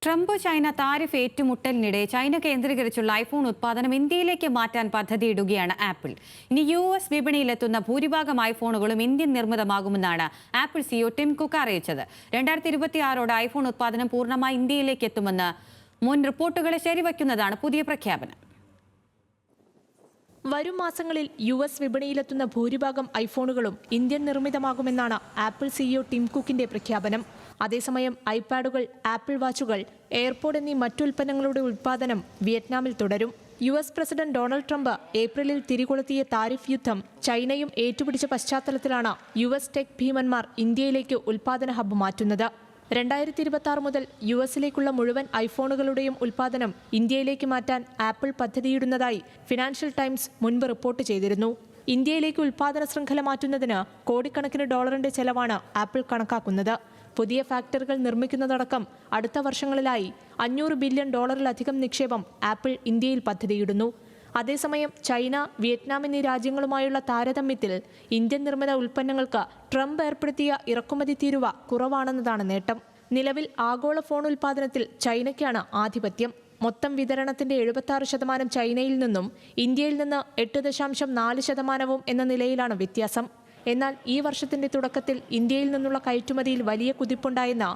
Trump China tariff ഏറ്റുമുട്ടലിനിടെ China കേന്ദ്രീകരിച്ചുള്ള iPhone ഉത്പാദനം ഇന്ത്യയിലേക്ക് മാറ്റാൻ പദ്ധതിയിടുകയാണ് ആപ്പിൾ. ഇനി US വിപണിയിലെത്തുന്ന ഭൂരിഭാഗം ഐഫോണുകളും ഇന്ത്യൻ നിർമ്മിതമാകുമെന്നാണ് ആപ്പിൾ CEO ടിം കുക്ക് അറിയിച്ചത്. 2026 ഐഫോൺ ഉത്പാദനം പൂർണ്ണമായി ഇന്ത്യയിലേക്ക് എത്തുമെന്ന് മുൻ റിപ്പോർട്ടുകളെ ശരിവയ്ക്കുന്നതാണ് പുതിയ പ്രഖ്യാപനം. വരും മാസങ്ങളിൽ US വിപണിയിലെത്തുന്ന ഭൂരിഭാഗം ഐഫോണുകളും ഇന്ത്യൻ നിർമ്മിതമാകുമെന്നാണ് ആപ്പിൾ CEO ടിം കുക്കിന്റെ പ്രഖ്യാപനം. അതേസമയം ഐപാഡുകൾ, ആപ്പിൾ വാച്ചുകൾ, എയർപോഡ് എന്നീ മറ്റുൽപ്പന്നങ്ങളുടെ ഉൽപ്പാദനം വിയറ്റ്നാമിൽ തുടരും. US പ്രസിഡന്റ് ഡൊണാൾഡ് ട്രംപ് ഏപ്രിലിൽ തിരികൊളുത്തിയ താരിഫ് യുദ്ധം ചൈനയും ഏറ്റുപിടിച്ച പശ്ചാത്തലത്തിലാണ് US ടെക് ഭീമന്മാർ ഇന്ത്യയിലേക്ക് ഉൽപ്പാദന ഹബ്ബ് മാറ്റുന്നത്. 2026 മുതൽ US-ലേക്കുള്ള മുഴുവൻ ഐഫോണുകളുടെയും ഉൽപ്പാദനം ഇന്ത്യയിലേക്ക് മാറ്റാൻ ആപ്പിൾ പദ്ധതിയിടുന്നതായി ഫിനാൻഷ്യൽ ടൈംസ് മുൻപ് റിപ്പോർട്ട് ചെയ്തിരുന്നു. ഇന്ത്യയിലേക്ക് ഉൽപ്പാദന ശൃംഖല മാറ്റുന്നതിന് കോടിക്കണക്കിന് ഡോളറിന്റെ ചെലവാണ് ആപ്പിൾ കണക്കാക്കുന്നത്. പുതിയ ഫാക്ടറികൾ നിർമ്മിക്കുന്നതടക്കം അടുത്ത വർഷങ്ങളിലായി $500 ബില്യൺ നിക്ഷേപം ആപ്പിൾ ഇന്ത്യയിൽ പദ്ധതിയിടുന്നു. അതേസമയം ചൈന, വിയറ്റ്നാം എന്നീ രാജ്യങ്ങളുമായുള്ള താരതമ്യത്തിൽ ഇന്ത്യൻ നിർമ്മിത ഉൽപ്പന്നങ്ങൾക്ക് ട്രംപ് ഏർപ്പെടുത്തിയ ഇറക്കുമതി തീരുവ കുറവാണെന്നതാണ് നേട്ടം. നിലവിൽ ആഗോള ഫോൺ ഉൽപ്പാദനത്തിൽ ചൈനയ്ക്കാണ് ആധിപത്യം. മൊത്തം വിതരണത്തിന്റെ 76% ചൈനയിൽ നിന്നും ഇന്ത്യയിൽ നിന്ന് 8.4% എന്ന നിലയിലാണ് വ്യത്യാസം. എന്നാൽ ഈ വർഷത്തിന്റെ തുടക്കത്തിൽ ഇന്ത്യയിൽ നിന്നുള്ള കയറ്റുമതിയിൽ വലിയ കുതിപ്പുണ്ടായെന്ന്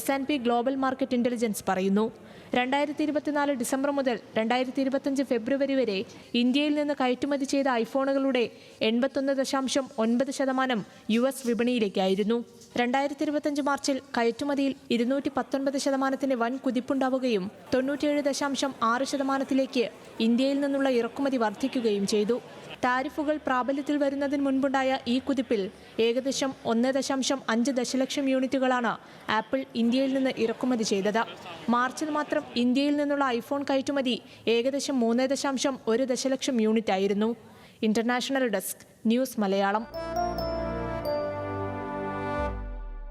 S&P ഗ്ലോബൽ മാർക്കറ്റ് ഇന്റലിജൻസ് പറയുന്നു. 2024 ഡിസംബർ മുതൽ 2025 ഫെബ്രുവരി വരെ ഇന്ത്യയിൽ നിന്ന് കയറ്റുമതി ചെയ്ത ഐഫോണുകളുടെ 81.9% US വിപണിയിലേക്കായിരുന്നു. 2025 മാർച്ചിൽ കയറ്റുമതിയിൽ 219% വൻ കുതിപ്പുണ്ടാവുകയും 97.6% ഇന്ത്യയിൽ നിന്നുള്ള ഇറക്കുമതി വർദ്ധിക്കുകയും ചെയ്തു. താരിഫുകൾ പ്രാബല്യത്തിൽ വരുന്നതിന് മുൻപുണ്ടായ ഈ കുതിപ്പിൽ ഏകദേശം 1.5 ദശലക്ഷം യൂണിറ്റുകളാണ് ആപ്പിൾ ഇന്ത്യയിൽ നിന്ന് ഇറക്കുമതി ചെയ്തത്. മാർച്ചിൽ മാത്രം ഇന്ത്യയിൽ നിന്നുള്ള ഐഫോൺ കയറ്റുമതി ഏകദേശം 3.1 ദശലക്ഷം യൂണിറ്റ് ആയിരുന്നു. International desk, news Malayalam.